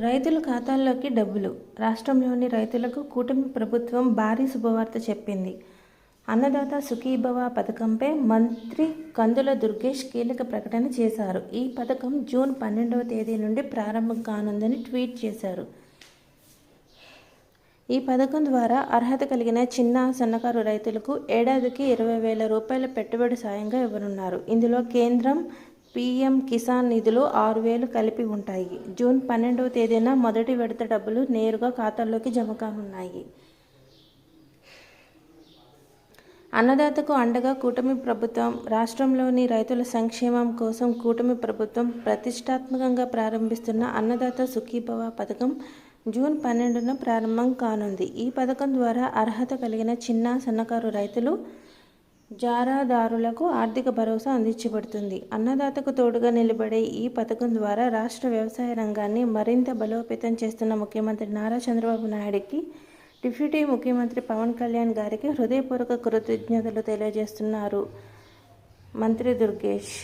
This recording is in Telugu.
రైతుల ఖాతాల్లోకి డబ్బులు. రాష్ట్రంలోని రైతులకు కూటమి ప్రభుత్వం భారీ శుభవార్త చెప్పింది. అన్నదాత సుఖీభవ పథకంపై మంత్రి కందుల దుర్గేష్ కీలక ప్రకటన చేశారు. ఈ పథకం జూన్ 12వ తేదీ నుండి ప్రారంభం కానుందని ట్వీట్ చేశారు. ఈ పథకం ద్వారా అర్హత కలిగిన చిన్న, సన్నకారు రైతులకు ఏడాదికి 20,000 రూపాయల పెట్టుబడి సాయంగా ఇవ్వనున్నారు. ఇందులో కేంద్రం పీఎం కిసాన్ నిధులు 6,000 కలిపి ఉంటాయి. జూన్ 12వ తేదీన మొదటి విడత డబ్బులు నేరుగా ఖాతాల్లోకి జమ కానున్నాయి. అన్నదాతకు అండగా కూటమి ప్రభుత్వం. రాష్ట్రంలోని రైతుల సంక్షేమం కోసం కూటమి ప్రభుత్వం ప్రతిష్టాత్మకంగా ప్రారంభిస్తున్న అన్నదాత సుఖీభవ పథకం జూన్ 12న ప్రారంభం కానుంది. ఈ పథకం ద్వారా అర్హత కలిగిన చిన్న, సన్నకారు రైతులు, జారాదారులకు ఆర్థిక భరోసా అందించబడుతుంది. అన్నదాతకు తోడుగా నిలబడే ఈ పథకం ద్వారా రాష్ట్ర వ్యవసాయ రంగాన్ని మరింత బలోపేతం చేస్తున్న ముఖ్యమంత్రి నారా చంద్రబాబు నాయుడుకి, డిప్యూటీ ముఖ్యమంత్రి పవన్ కళ్యాణ్ గారికి హృదయపూర్వక కృతజ్ఞతలు తెలియజేస్తున్నారు మంత్రి దుర్గేష్.